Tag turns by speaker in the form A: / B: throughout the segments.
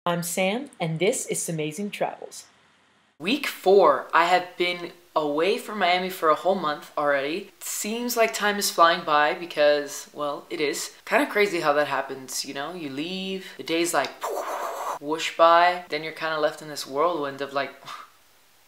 A: I'm Sam, and this is SamazingTravels.
B: Week 4. I have been away from Miami for a whole month already. It seems like time is flying by because, well, it is. Kind of crazy how that happens, you know? You leave, the day's like whoosh by, then you're kind of left in this whirlwind of like,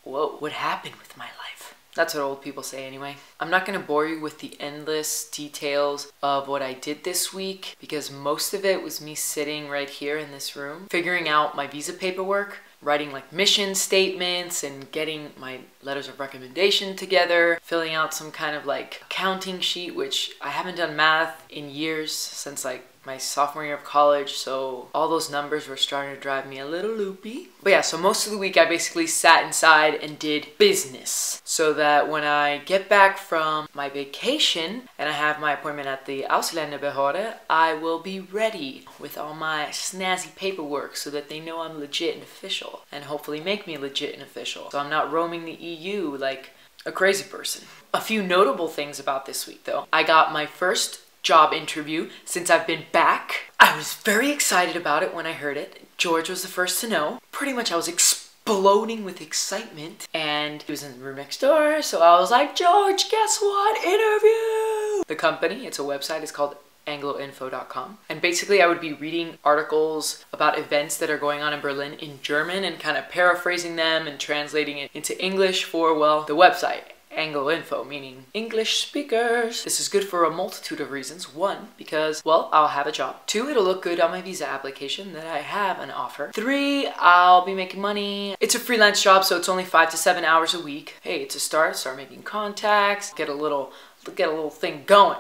B: whoa, what happened with my life? That's what old people say anyway. I'm not going to bore you with the endless details of what I did this week because most of it was me sitting right here in this room, figuring out my visa paperwork, writing like mission statements and getting my letters of recommendation together, filling out some kind of like accounting sheet, which I haven't done math in years, since like my sophomore year of college, so all those numbers were starting to drive me a little loopy. But yeah, so most of the week I basically sat inside and did business so that when I get back from my vacation and I have my appointment at the Ausländerbehörde, I will be ready with all my snazzy paperwork so that they know I'm legit and official, and hopefully make me legit and official. So I'm not roaming the EU like a crazy person. A few notable things about this week though. I got my first job interview since I've been back. I was very excited about it when I heard it. George was the first to know. Pretty much I was exploding with excitement, and he was in the room next door, so I was like, George, guess what? Interview! The company, it's a website, it's called angloinfo.com, and basically I would be reading articles about events that are going on in Berlin in German and kind of paraphrasing them and translating it into English for, well, the website. Anglo-info, meaning English speakers. This is good for a multitude of reasons. One, because, well, I'll have a job. 2, it'll look good on my visa application that I have an offer. 3, I'll be making money. It's a freelance job, so it's only 5 to 7 hours a week. Hey, it's a start making contacts, get a little thing going.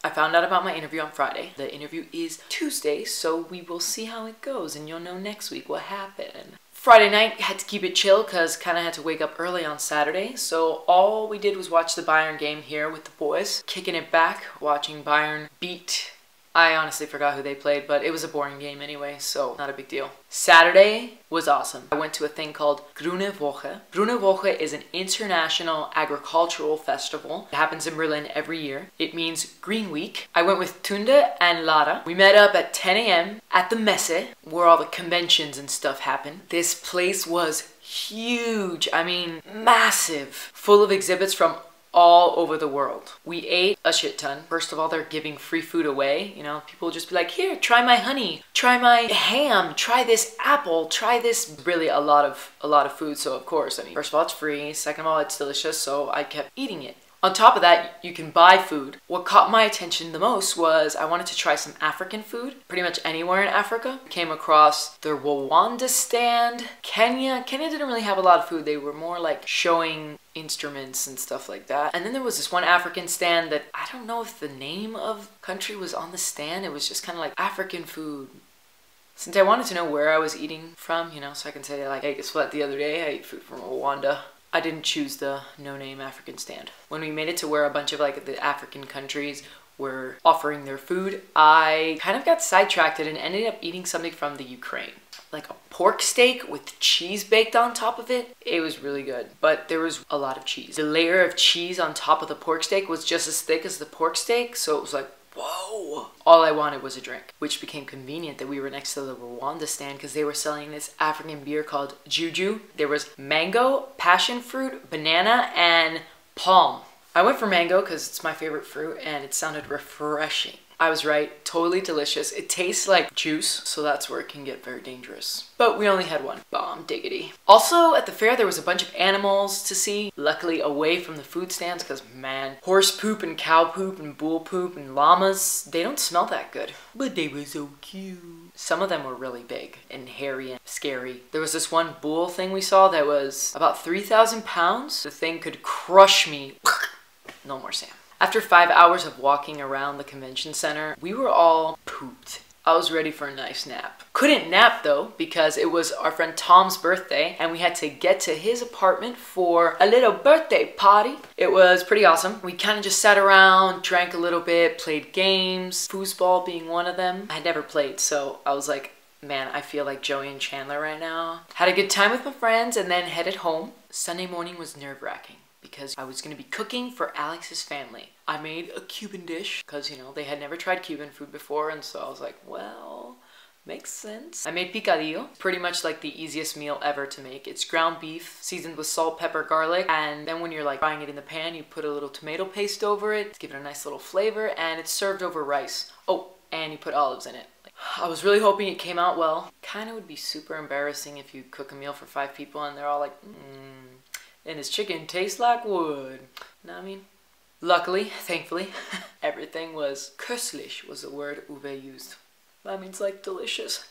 B: I found out about my interview on Friday. The interview is Tuesday, so we will see how it goes, and you'll know next week what happened. Friday night, had to keep it chill because kind of had to wake up early on Saturday. So all we did was watch the Bayern game here with the boys. Kicking it back, watching Bayern beat. I honestly forgot who they played, but it was a boring game anyway, so not a big deal. Saturday was awesome. I went to a thing called Grüne Woche. Grüne Woche is an international agricultural festival. It happens in Berlin every year. It means Green Week. I went with Tunde and Lara. We met up at 10 a.m. at the Messe, where all the conventions and stuff happen. This place was huge. I mean, massive. Full of exhibits from all over the world. We ate a shit ton. First of all, they're giving free food away. You know, people just be like, here, try my honey, try my ham, try this apple, try this. Really a lot of food. So of course, I mean, first of all, it's free. Second of all, it's delicious. So I kept eating it. On top of that, you can buy food. What caught my attention the most was I wanted to try some African food. Pretty much anywhere in Africa. Came across the Rwanda stand. Kenya didn't really have a lot of food. They were more like showing instruments and stuff like that. And then there was this one African stand that I don't know if the name of the country was on the stand. It was just kind of like African food. Since I wanted to know where I was eating from, you know, so I can say like, hey, guess what, the other day I ate food from Rwanda. I didn't choose the no-name African stand. When we made it to where a bunch of like the African countries were offering their food, I kind of got sidetracked and ended up eating something from the Ukraine. Like a pork steak with cheese baked on top of it. It was really good, but there was a lot of cheese. The layer of cheese on top of the pork steak was just as thick as the pork steak, so it was like, whoa. All I wanted was a drink, which became convenient that we were next to the Rwanda stand because they were selling this African beer called Juju. There was mango, passion fruit, banana, and palm. I went for mango because it's my favorite fruit and it sounded refreshing. I was right, totally delicious. It tastes like juice, so that's where it can get very dangerous. But we only had one. Bomb diggity. Also, at the fair, there was a bunch of animals to see. Luckily, away from the food stands, because man, horse poop and cow poop and bull poop and llamas, they don't smell that good. But they were so cute. Some of them were really big and hairy and scary. There was this one bull thing we saw that was about 3,000 pounds. The thing could crush me. No more Sam. After 5 hours of walking around the convention center, we were all pooped. I was ready for a nice nap. Couldn't nap though, because it was our friend Tom's birthday and we had to get to his apartment for a little birthday party. It was pretty awesome. We kind of just sat around, drank a little bit, played games, foosball being one of them. I had never played, so I was like, man, I feel like Joey and Chandler right now. Had a good time with my friends and then headed home. Sunday morning was nerve-wracking because I was going to be cooking for Alex's family. I made a Cuban dish because, you know, they had never tried Cuban food before, and so I was like, well, Makes sense. I made picadillo, pretty much like the easiest meal ever to make. It's ground beef, seasoned with salt, pepper, garlic, and then when you're like frying it in the pan, you put a little tomato paste over it to give it a nice little flavor, and it's served over rice. Oh, and you put olives in it. I was really hoping it came out well. Kinda would be super embarrassing if you cook a meal for 5 people and they're all like, and his chicken tastes like wood. Know what I mean? Luckily, thankfully, everything was köstlich was the word Uwe used. That means like delicious.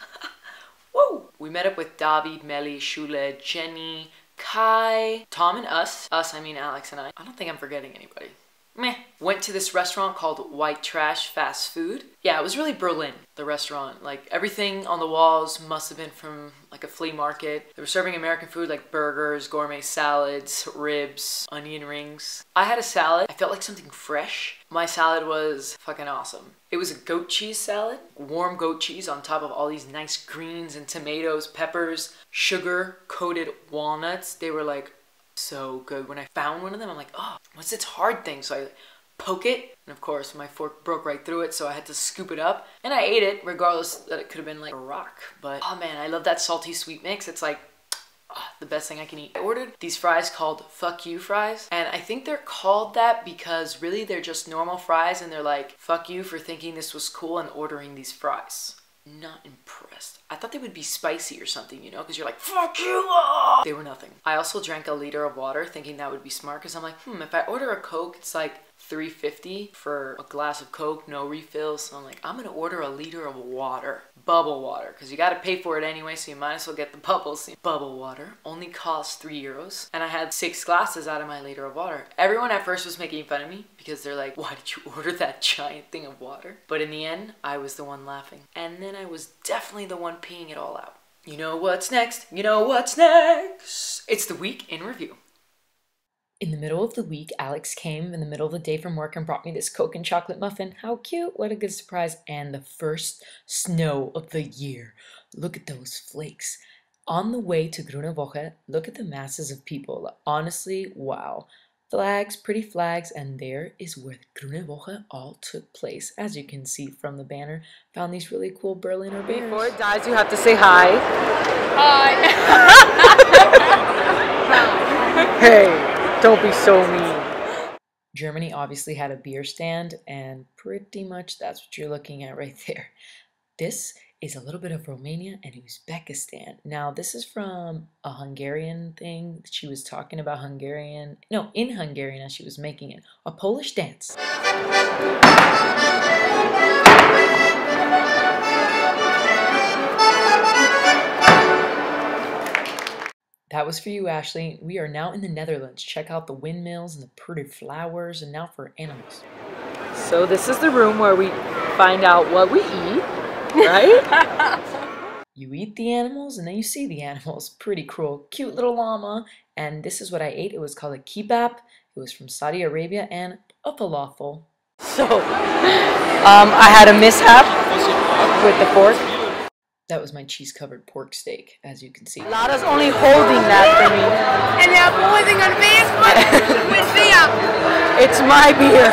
B: Woo! We met up with David, Melly, Shule, Jenny, Kai, Tom and us. Us, I mean Alex and I. I don't think I'm forgetting anybody. Meh. Went to this restaurant called White Trash Fast Food. Yeah, it was really Berlin, the restaurant. Like everything on the walls must have been from like a flea market. They were serving American food like burgers, gourmet salads, ribs, onion rings. I had a salad. I felt like something fresh. My salad was fucking awesome. It was a goat cheese salad, warm goat cheese on top of all these nice greens and tomatoes, peppers, sugar coated walnuts. They were like so good. When I found one of them, I'm like, oh, what's this hard thing? So I poke it, and of course my fork broke right through it, so I had to scoop it up, and I ate it regardless that it could have been like a rock. But oh man, I love that salty sweet mix. It's like the best thing I can eat. I ordered these fries called fuck you fries, and I think they're called that because really they're just normal fries, and they're like, fuck you for thinking this was cool and ordering these fries. Not impressed. I thought they would be spicy or something, you know, because you're like, fuck you! Oh! They were nothing. I also drank a liter of water thinking that would be smart, because I'm like, if I order a Coke, it's like $3.50 for a glass of Coke, no refills. So I'm like, I'm gonna order a liter of water. Bubble water, because you gotta pay for it anyway, so you might as well get the bubbles. Bubble water only costs €3, and I had 6 glasses out of my liter of water. Everyone at first was making fun of me because they're like, why did you order that giant thing of water? But in the end, I was the one laughing. And then I was definitely the one peeing it all out. You know what's next? You know what's next? It's the week in review.
A: In the middle of the week, Alex came in the middle of the day from work and brought me this Coke and chocolate muffin. How cute. What a good surprise. And the first snow of the year. Look at those flakes. On the way to Grüne Woche, look at the masses of people. Honestly, wow. Flags, pretty flags, and there is where the Grüne Woche all took place. As you can see from the banner, found these really cool Berliner bears.
B: Before it dies, you have to say hi.
A: Hi.
B: Hey. Don't be so mean.
A: Germany obviously had a beer stand, and pretty much that's what you're looking at right there. This is a little bit of Romania and Uzbekistan. Now, this is from a Hungarian thing. She was talking about in Hungarian as she was making it. A Polish dance. That was for you, Ashley. We are now in the Netherlands. Check out the windmills and the pretty flowers, and now for animals.
B: So this is the room where we find out what we eat, right?
A: You eat the animals, and then you see the animals. Pretty cool. Cute little llama. And this is what I ate. It was called a kebab. It was from Saudi Arabia, and a falafel.
B: So, I had a mishap with the fork.
A: That was my cheese-covered pork steak, as you can see.
B: Lada's only holding that for me.
C: And they're posing on Facebook with beer.
B: It's my beer.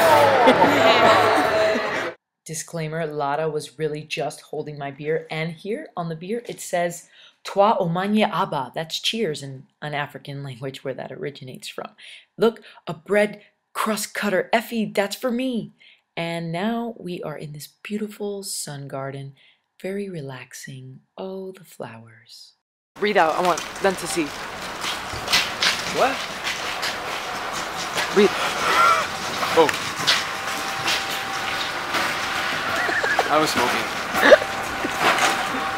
A: Disclaimer, Lada was really just holding my beer. And here on the beer, it says, Toi omanye abba. That's cheers in an African language where that originates from. Look, a bread crust cutter. Effie, that's for me. And now we are in this beautiful sun garden. Very relaxing. Oh, the flowers.
B: Read out. I want them to see.
D: What?
B: Read.
D: Oh. I was smoking.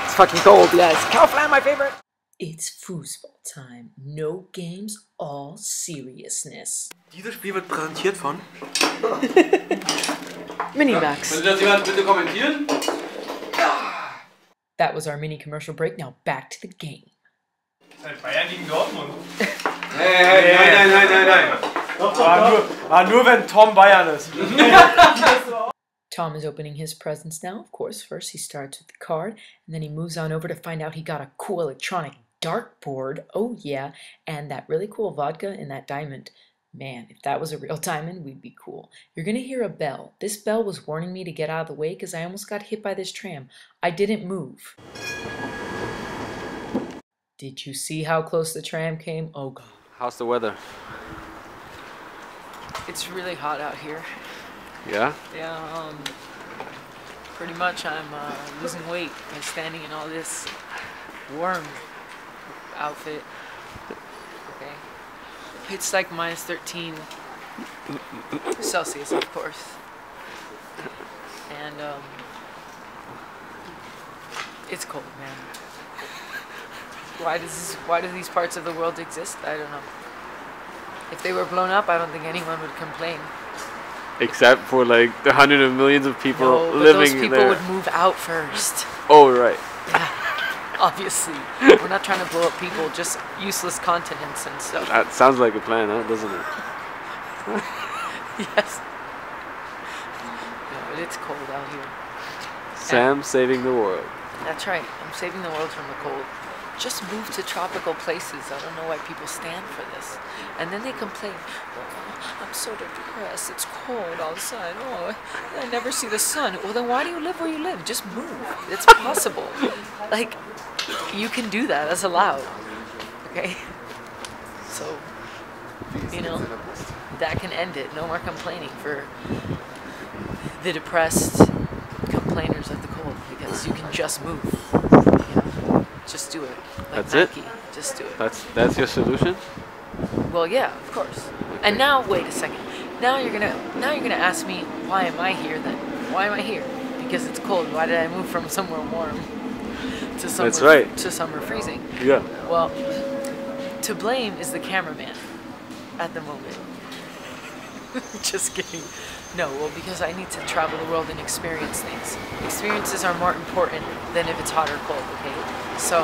B: It's fucking cold, yes. Kaufland, my favorite.
A: It's foosball time. No games, all seriousness.
D: Dieses Spiel wird präsentiert von
B: Minimax.
D: Könnte das jemand bitte kommentieren?
A: That was our mini commercial break. Now back to the game.
E: Bayern gegen Dortmund.
D: Nein.
E: War nur wenn Tom Bayern ist.
A: Tom is opening his presents now. Of course, first he starts with the card, and then he moves on over to find out he got a cool electronic dartboard. Oh yeah, and that really cool vodka in that diamond. Man, if that was a real diamond, we'd be cool. You're gonna hear a bell. This bell was warning me to get out of the way because I almost got hit by this tram. I didn't move. Did you see how close the tram came? Oh God.
D: How's the weather?
B: It's really hot out here.
D: Yeah?
B: Yeah, pretty much I'm losing weight by standing in all this warm outfit. Okay. It's like minus 13 Celsius, of course. And it's cold, man. Why do these parts of the world exist? I don't know. If they were blown up, I don't think anyone would complain.
D: Except for like the hundreds of millions of people
B: No, but
D: living
B: those people
D: there.
B: would move out first.
D: Oh, right.
B: Obviously. We're not trying to blow up people, just useless continents and stuff.
D: That sounds like a plan, huh? Doesn't it?
B: Yes. No, but it's cold out here.
D: Sam saving the world.
B: That's right. I'm saving the world from the cold. Just move to tropical places. I don't know why people stand for this. And then they complain, oh, I'm so depressed. It's cold outside. Oh, I never see the sun. Well, then why do you live where you live? Just move. It's possible. Like, you can do that. That's allowed. Okay? So, you know, that can end it. No more complaining for the depressed complainers of the cold, because you can just move. Just do it. Like
D: That's
B: Nike.
D: it?
B: Just do it.
D: That's your solution?
B: Well, yeah, of course. And now, wait a second. Now you're gonna ask me, why am I here then? Why am I here? Because it's cold. Why did I move from somewhere warm to somewhere
D: That's right.
B: to somewhere freezing?
D: Yeah.
B: Well, to blame is the cameraman at the moment. Just kidding. No, well, because I need to travel the world and experience things. Experiences are more important than if it's hot or cold, okay? So,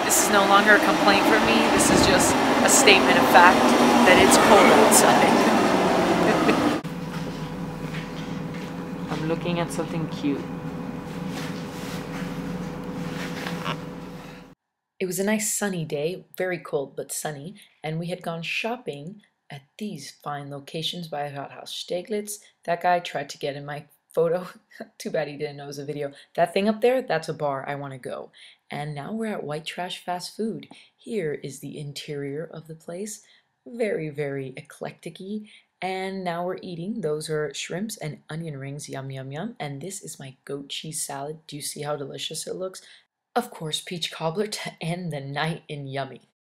B: this is no longer a complaint from me. This is just a statement of fact that it's cold outside. I'm looking at something cute.
A: It was a nice sunny day, very cold but sunny, and we had gone shopping at these fine locations by Rathaus Steglitz. That guy tried to get in my photo. Too bad he didn't know it was a video. That thing up there, that's a bar. I want to go. And now we're at White Trash Fast Food. Here is the interior of the place. Very, very eclectic-y. And now we're eating. Those are shrimps and onion rings. Yum, yum, yum. And this is my goat cheese salad. Do you see how delicious it looks? Of course, peach cobbler to end the night in yummy.